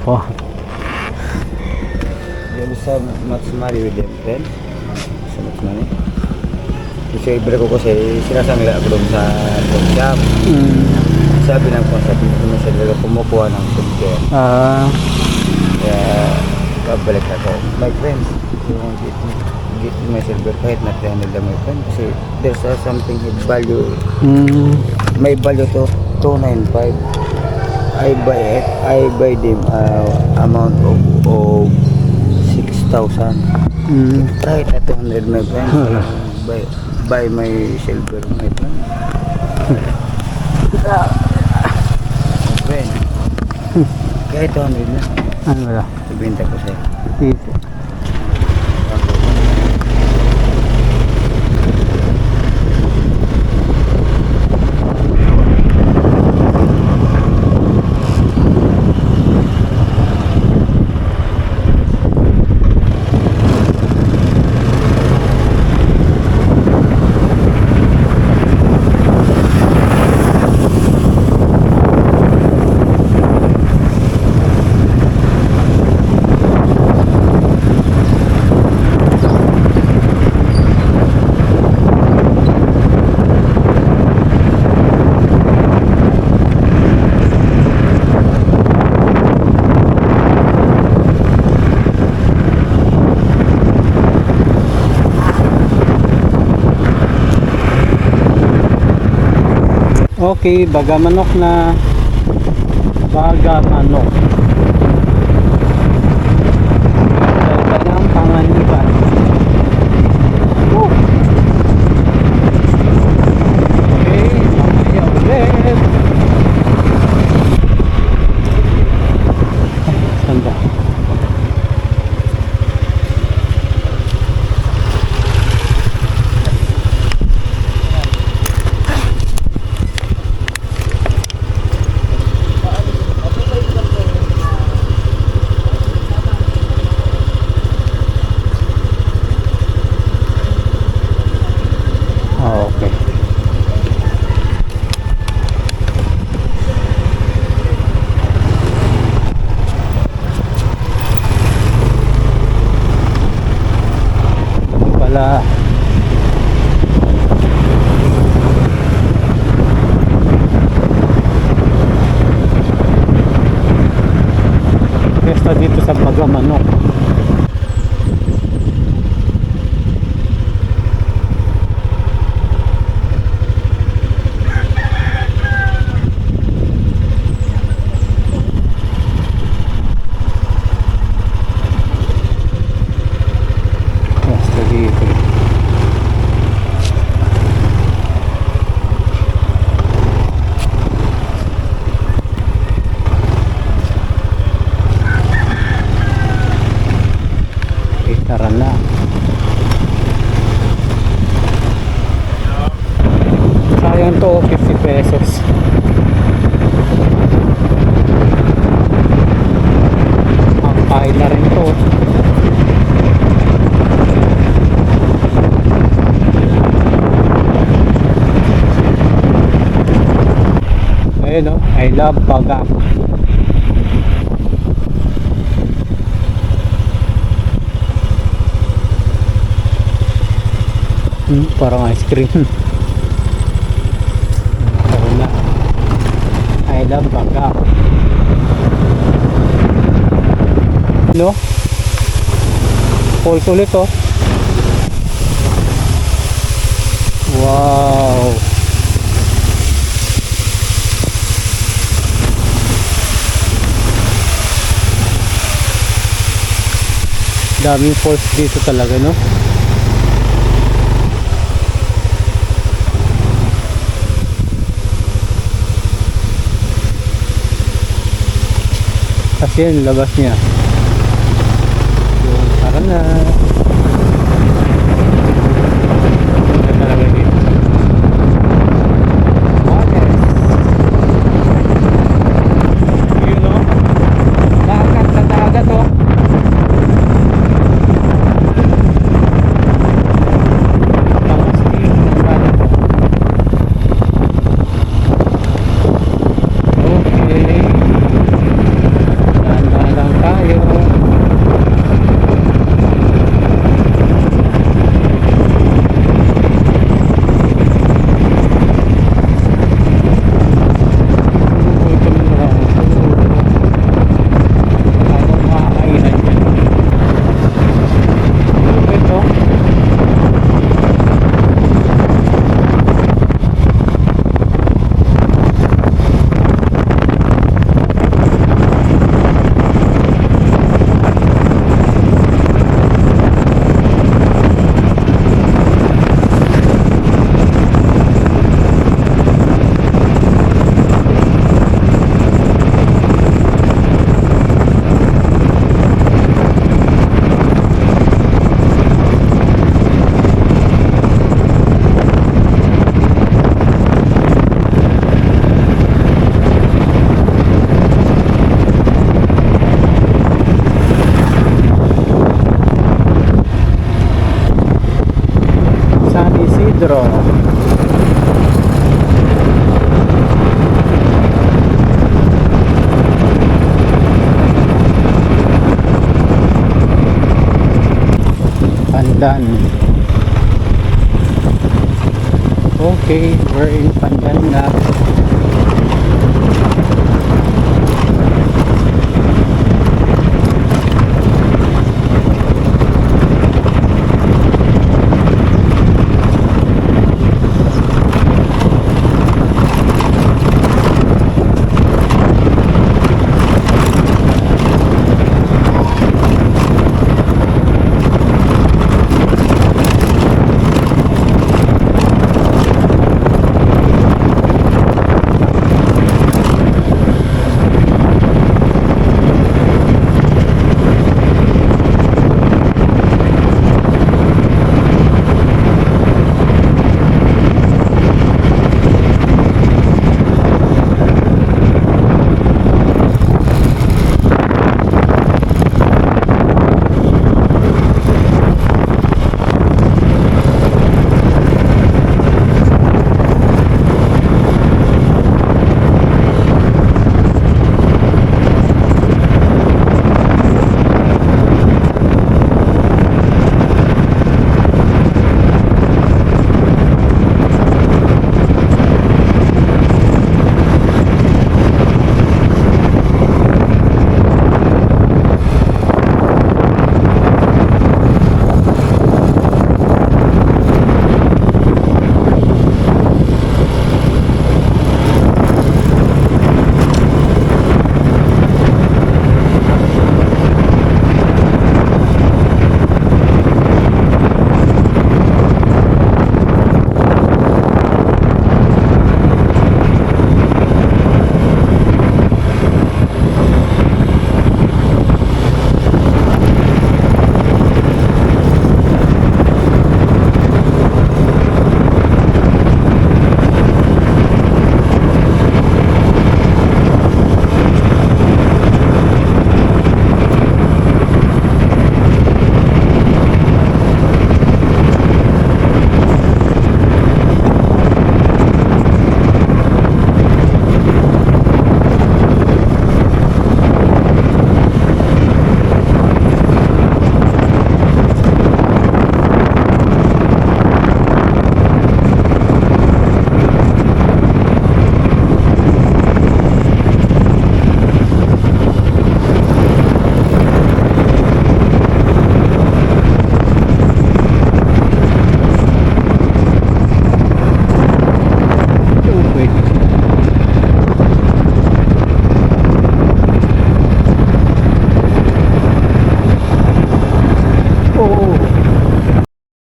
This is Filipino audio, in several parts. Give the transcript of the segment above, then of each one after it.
Oh. There is so much money with them, friend. So much money. Kasi ko kasi sinasabi ako doon sa pawn shop. Sabi ng pawn shop, hindi naman sila kumukuha ng silver. Kaya babalik ako. My friends, you want to get my silver kahit na 300 lang, my friend. Kasi there's something with value. May value to 295. I buy them amount of 6,000. Try it at 200, my friend. Buy my silver, my friend. My friend. Kahit 200 na. Ano ba? Ibenta ko sa'yo. Dito. Okay, baga manok na. Baga manok. Talaga ng panganiban. Okay, mamaya ulit. Sanda. Okay. Wala. Pesta dito sa Bagamanok. Tara na. Sayang to, 50 pesos. Ang kain na rin to. Ayun o, I love Baga. Parang ice cream. Pero na I love Baga. No? Falls ulit oh. Wow. Daming falls dito talaga, no? Kasi yun, labas niya. Yung tara na. Ganda talaga dito. Okay. Yun o. Dagat na dagat o. Tapos yun ang dagat o. Okay. Dahan-dahan Pedro. Pandan. Okay, we're in Pandan na.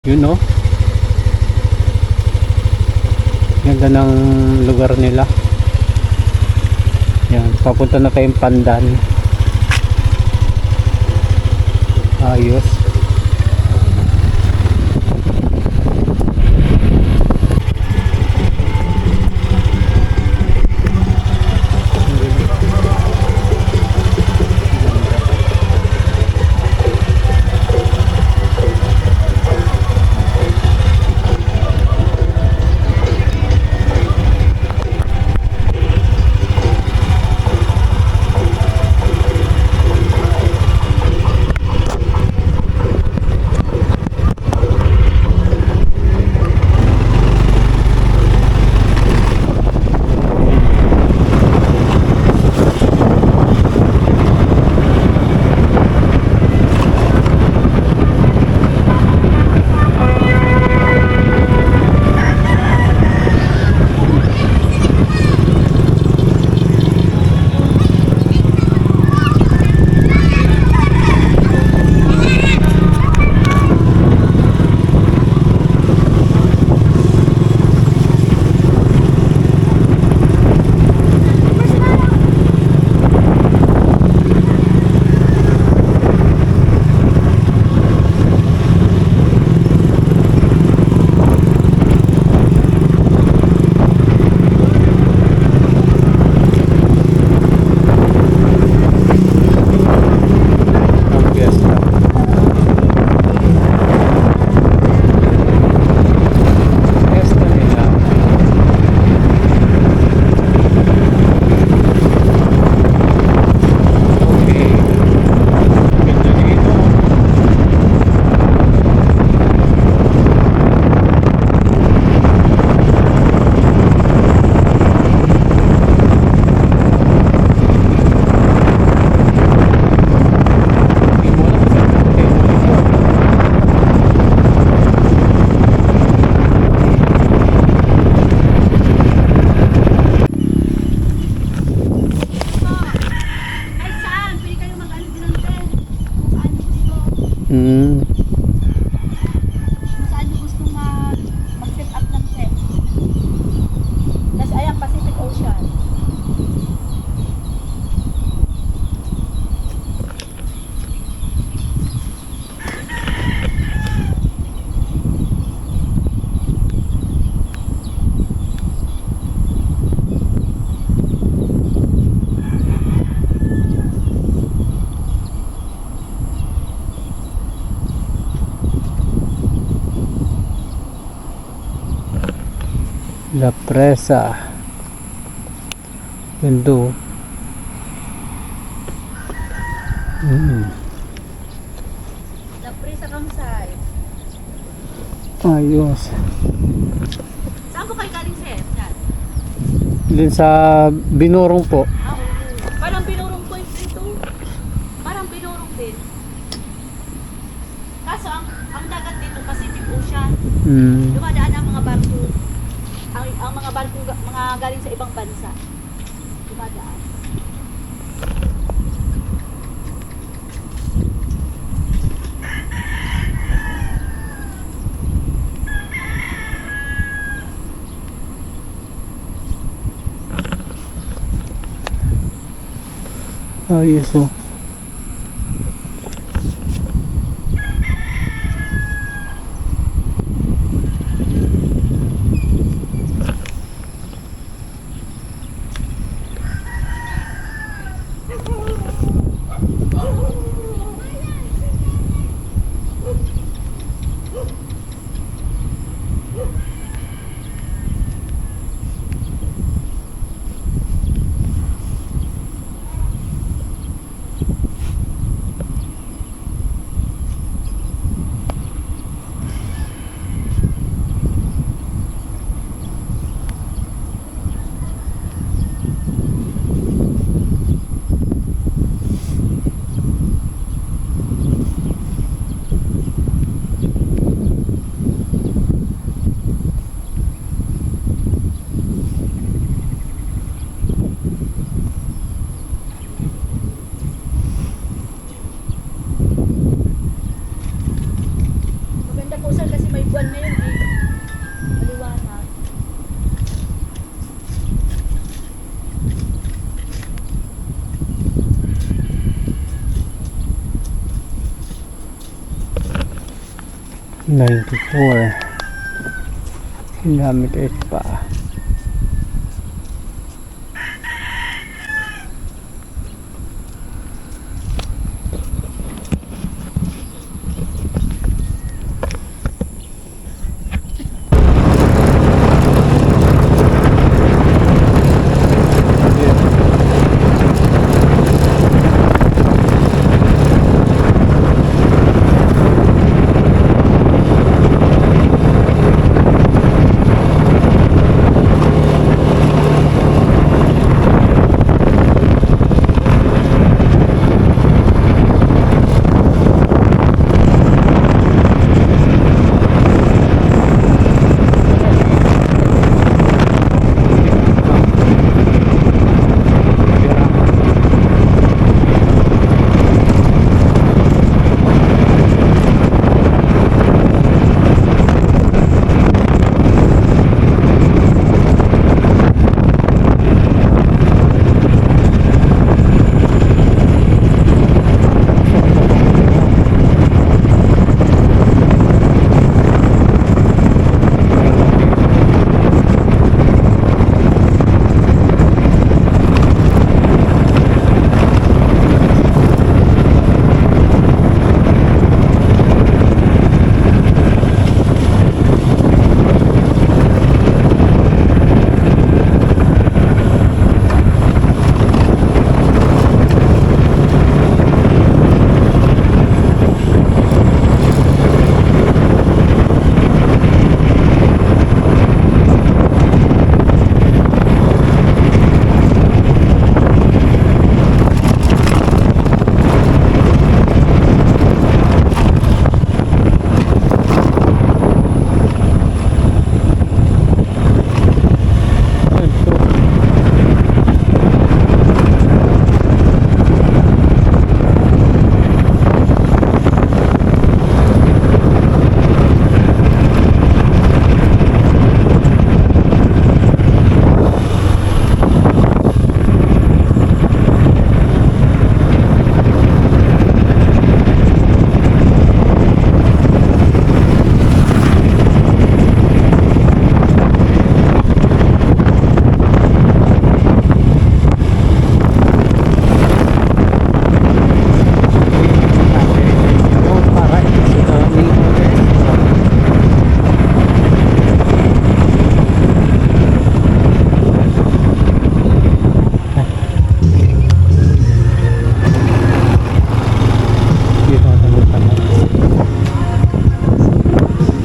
Yun no, ganda ng lugar nila. Yan, papunta na tayong Pandan. Ayos. La Presa. Ganda. La Presa Kamsay. Ayos. Saan po kayo galing, sir? Yan. Din sa Binurong po. Ah, oo. Parang binurong point dito. Parang binurong din. Kaso ang dagat dito Pacific Ocean. Dumadaan ang mga barko. Ang mga barko mga galing sa ibang bansa. Dumadaan. Ayos oh. Maganda po sir kasi may buwan ngayon eh. Maliwanag. Kilometers pa.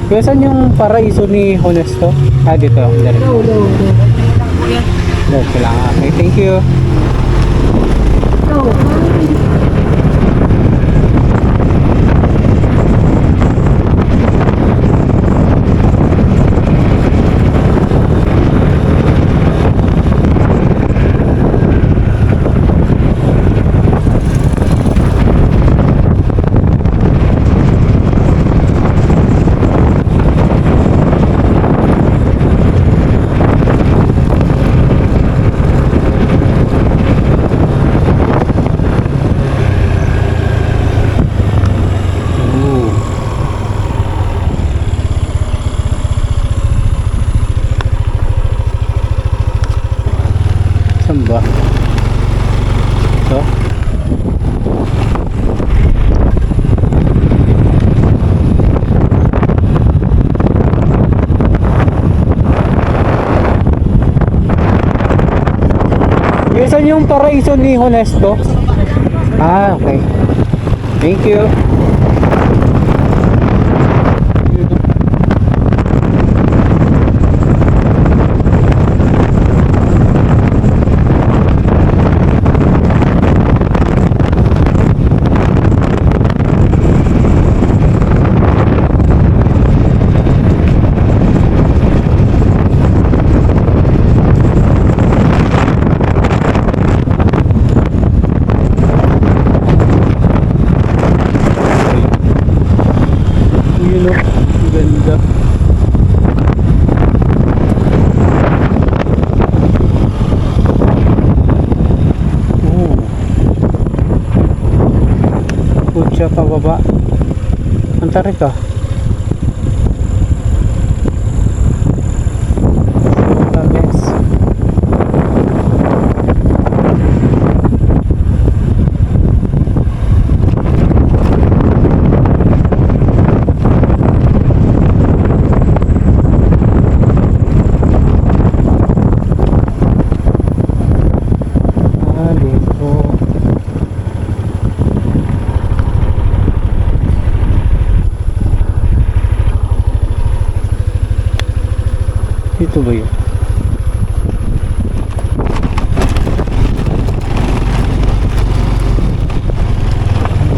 Kaya saan yung paraiso ni Honesto? Ah, dito. No. Diretso lang. Okay, thank you. No. Ooh. Saan ba? Ito? Yung saan yung paraiso ni Honesto? Ah, okay. Thank you. Yun o, ganda. Oh. Putya pababa. Ang tarik ah. Tamis. Ah, dito. Dito ba yun? I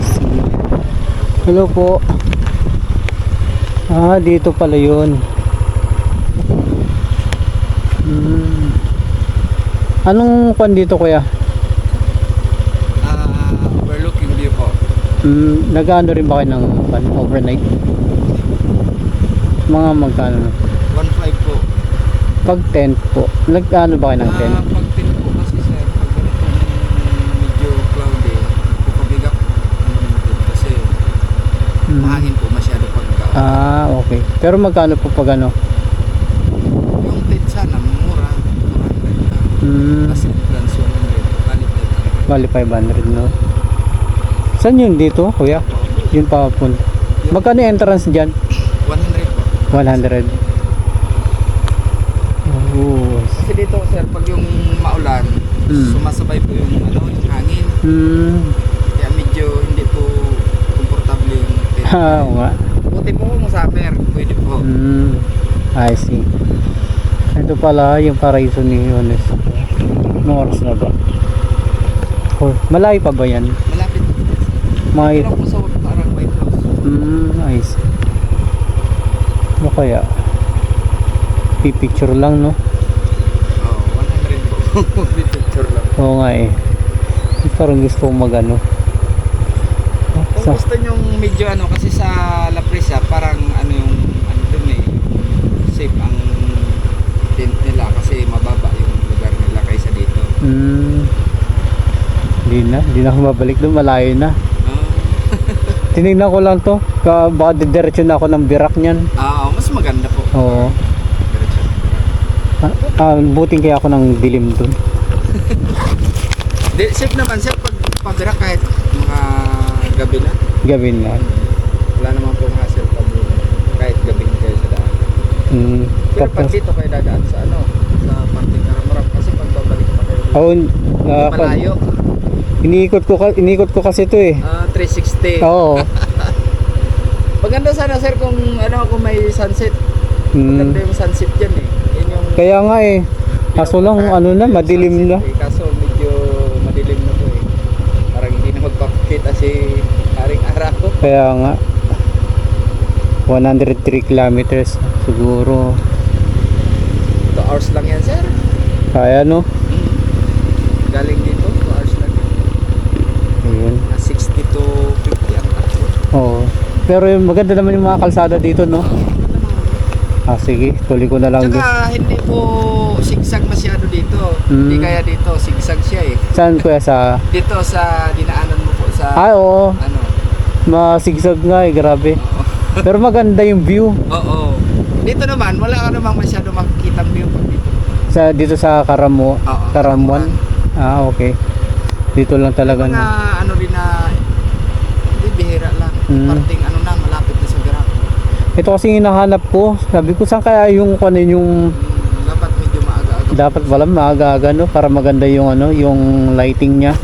see. Hello po. Ah, dito pala yun. Anong kwan dito kuya? Overlooking view po. Nag-ano rin ba kayo ng kwan, overnight? Mga magkano? 1.5 po. Pag tent po, nag-ano ba kayo ng tent? Pag tin po kasi sir, pag ganitong medyo cloudy, pupabigat kasi mahangin po masyado pagka. Ah, okay. Pero magkano po pag ano? Yung tent sana, mura. 400 na. Kasi entrance 100. Bali 500 no? Saan yun dito kuya? Yun papunta. Magkano yung entrance dyan? 100 po. 100. Oh. Kasi dito sir, pag yung maulan, sumasabay po yung yung hangin. Kaya medyo hindi po komportable yung tent. Ah, oo nga. Buti po kung summer, pwede po. I see. Ito pala yung paraiso ni Yones. Anong oras na ba? Oh, malayo pa ba yan? Malapit po. May... Pero po sa parang White House. I see. Ano kaya? Pipicture lang no? Oo, 100 po. Picture lang. Oo nga eh. Parang gusto kong magano. Kung gusto nyong medyo kasi sa La Prisa, parang yung dun safe ang tent nila kasi mababa yung lugar nila kaysa dito. Hindi na ako mabalik doon, malayo na. Tinignan ko lang to, baka didiretso na ako ng Birak niyan. Mas maganda po. Oo. Buting kaya ako ng dilim doon. Safe naman sir pag pabira kahit mga gabi na. Gabi na. Wala naman pong hassle pag kahit gabi kayo sa daan. Pero pag Tapos, dito kayo dadaan sa sa Parting Karamarap kasi pag babalik pa kayo malayo. malayo. Iniikot ko kasi to eh. 360. Oo. Maganda sana sir kung kung may sunset. Maganda yung sunset dyan eh. Yan yung Kaya nga eh. Kaso lang ano na, madilim na. sunset, eh. Kaso medyo madilim na po eh. Parang hindi na magpapakita si Haring Araw. Kaya nga. 103 kilometers siguro. 2 hours lang yan sir. Kaya no? Galing dito, 2 hours lang. Ayun. 60 to 50 ang takbo. Oo. Pero yung maganda naman yung mga kalsada dito, no? Ah, sige. Tuloy ko na lang din. Tsaka hindi po sigsag masyado dito. Hindi kaya dito, sigsag siya eh. Saan kuya? Sa... Dito sa dinaanan mo po sa Ah, oo. ano. Masigsag nga eh. Grabe. Pero maganda yung view. Oo. Dito naman, wala ka namang masyado makikita view pag dito. Dito sa Oo, Karamuan. Ah, okay. Dito lang talaga. Mga ano rin na hindi bihira lang. Parting ano na, malapit na sa Garak. Ito kasi hinahanap ko. Sabi ko saan kaya yung kanin yung Dapat medyo maaga-aga. dapat wala maaga-aga no para maganda yung yung lighting niya.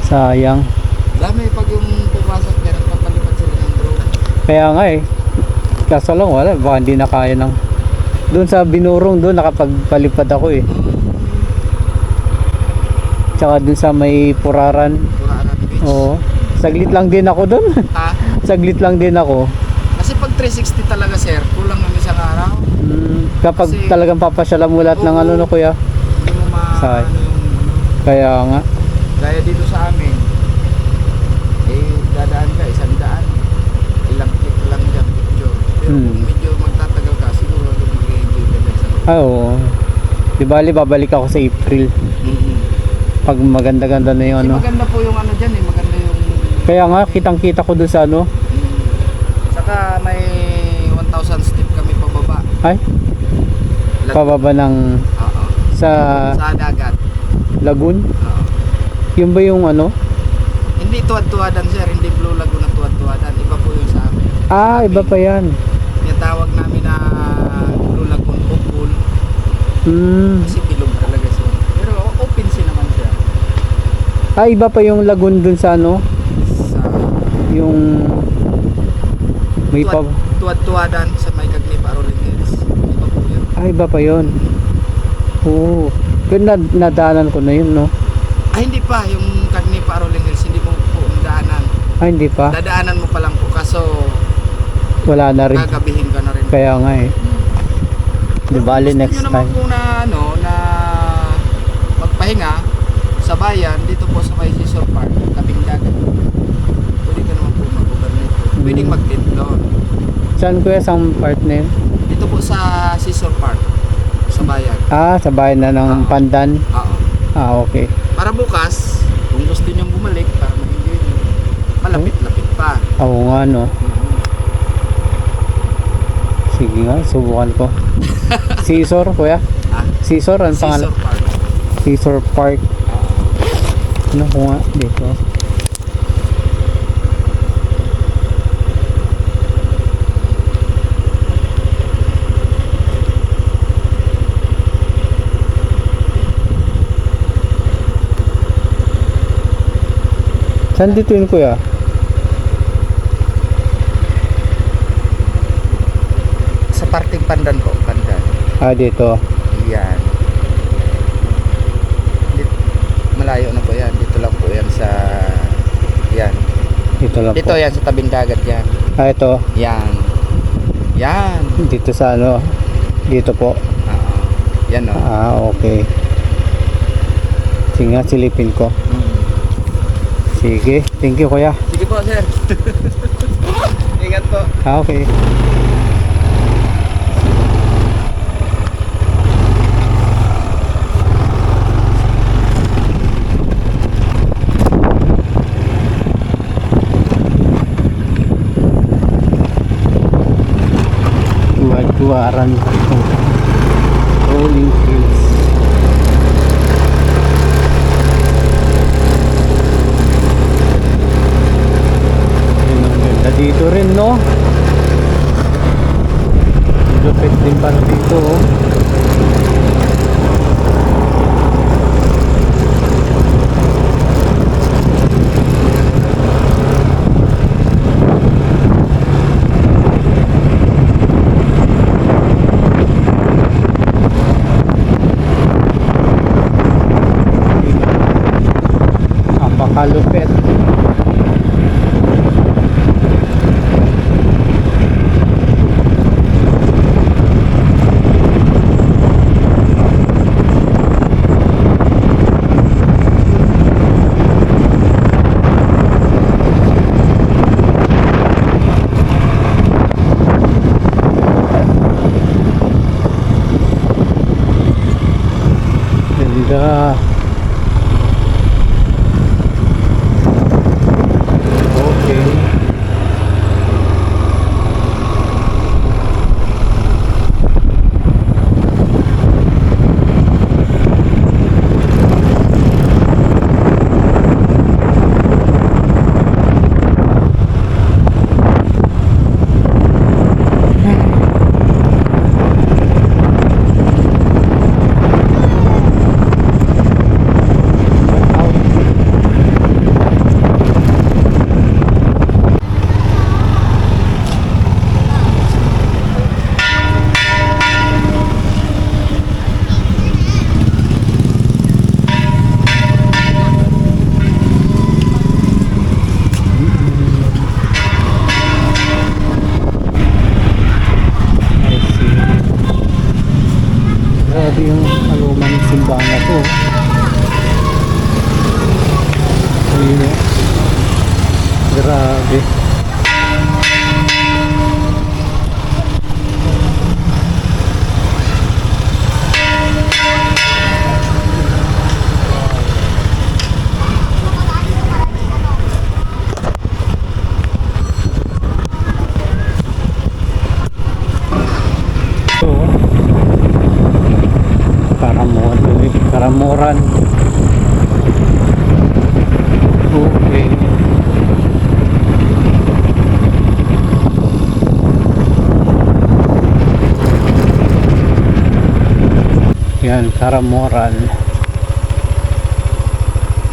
Sayang. Dami pag yung pumasok dyan, nagpapalipad sila ng drone. Kaya nga eh. Kaso lang wala, baka hindi na kaya ng doon sa Binurong doon nakapagpalipad ako eh. Tsaka doon sa may Puraran. Puraran Beach. Oo. Saglit lang din ako doon. Ha? Saglit lang din ako. Kasi pag 360 talaga sir, kulang ng isang araw. Kapag Kasi- talagang papasyalan mo lahat ng Oo. ano no kuya. Hindi mo Say. ano yung Kaya nga. gaya dito sa amin. Dadaan ka, 100. Ilang click lang dyan, picture. Pero kung medyo magtatagal ka, siguro doon mag-enjoy ka dyan sa Ay oo. Di bali babalik ako sa April. Pag maganda-ganda na yung Kasi ano. maganda po yung ano dyan eh, maganda yung... Kaya nga kitang-kita ko doon sa ano. Saka may 1,000 step kami pababa. Ay, pababa ng Oo. sa Sa dagat. Lagoon. Oo. Yun ba yung ano? Hindi tuwad-tuwadan sir, hindi Blue Lagoon na tuwad-tuwadan. Iba po yung sa amin. Ah, iba pa yan. Yung tawag namin na Blue Lagoon o pool. Kasi bilog talaga siya. Pero open siya naman siya. Ah, iba pa yung lagoon dun sa ano? Sa Yung may pa... tuwad-tuwadan sa may Cagneypa Rolling Hills. Iba po yun. Ah, iba pa yun. Oo. Pero nadaanan ko na yun, no? Ay hindi pa, yung Cagneypa Rolling Hills, hindi mo po daanan. Ah, hindi pa? Dadaanan mo pa lang po, kaso Wala na rin. gagabihin ka na rin. Kaya nga eh. Di bali next Gusto nyo naman time. po na magpahinga sa bayan, dito po sa may Seashore Park, tabing dagat. Pwede ka naman po mag-overnight. Pwedeng mag-tent doon. Saan kuya? Saan part na yun? Dito po sa Seashore Park, sa bayan. Ah, sa bayan na ng Pandan. Oo. Ah, okay. Para bukas, kung gusto nyo bumalik, para mag-enjoy nyo, malapit-lapit pa. Oo nga, no? Sige nga, subukan ko. Seashore, kuya? Ah, Seashore, ang pangalan? Seashore Park. Seashore Park. Ano ko nga dito? Saan dito yun kuya? Sa parting Pandan po, Pandan. Ah, dito. Yan. Malayo na po yan. Dito lang po yan sa... Yan. Dito lang Dito po. yan sa tabing dagat yan. Ah, ito. Yan. Yan. Dito sa ano? Dito po. Oo. Yan o. Ah, okay. Sige nga, silipin ko. Sige. Thank you kuya. Sige po, sir. Ingat po. Ah, okay. Tuwaran Rolling Hills. Ayun, ang ganda dito rin, no? Lupit din pala dito, oh. Napakalupit. Ganda. Okay. I see. Grabe yung alumang simbahan na to. Ayun o. Grabe. So, Karamoran. Okay. Yan, Karamoran.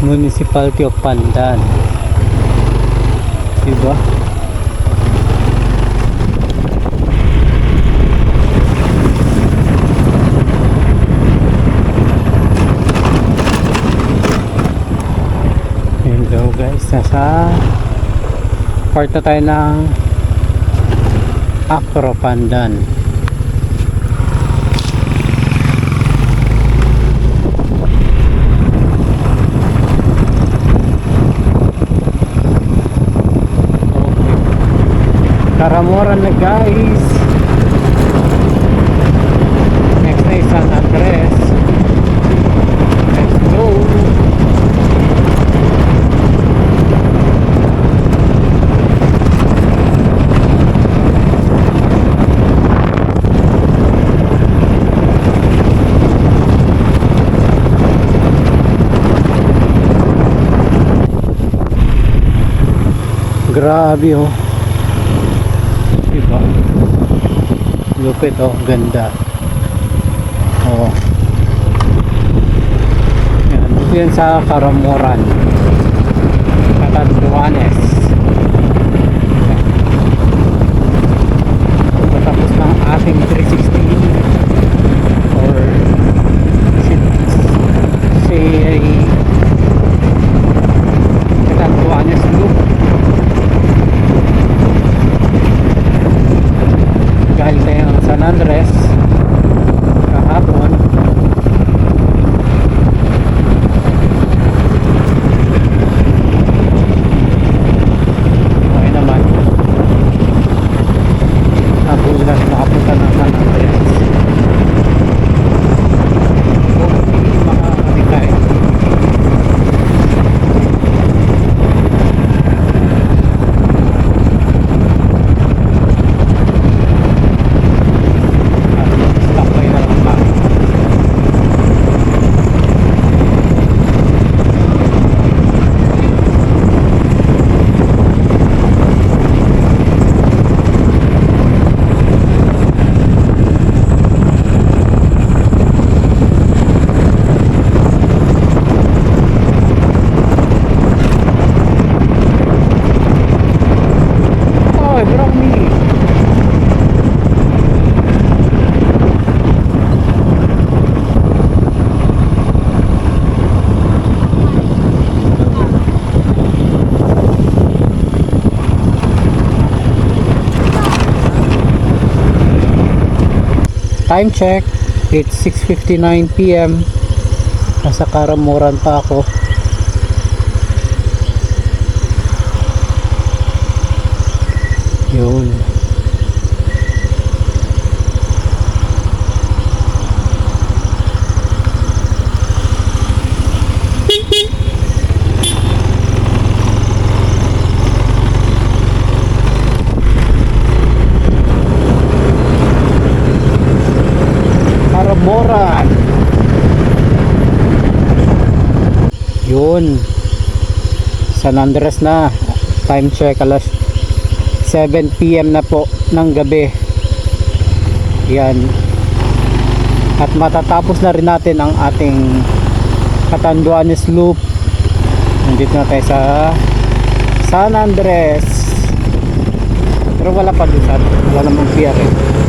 Municipality of Pandan. Diba? Hello guys, nasa part na tayo ng Acro Pandan. Karamoran na guys. Next na isang address. Let's go. Grabe oh. Diba? Lupit oh, ganda. Oh. Yan, dito yan sa Karamoran. Catanduanes. Tapos ng ating 360 or say Catanduanes loop. Galing tayo ng San Andres kahapon. Okay naman. Habol na nakapunta ng San Andres. Okay, makakabitay. Stop kayo na lang ba? Time check, it's 6:59 PM. Nasa Karamuran pa ako. Yun. Karamuran. Yun. San Andres na. Time check alas 7 PM na po ng gabi. Yan. At matatapos na rin natin ang ating Catanduanes Loop. Nandito na tayo sa San Andres. Pero wala pa doon, wala namang pier eh.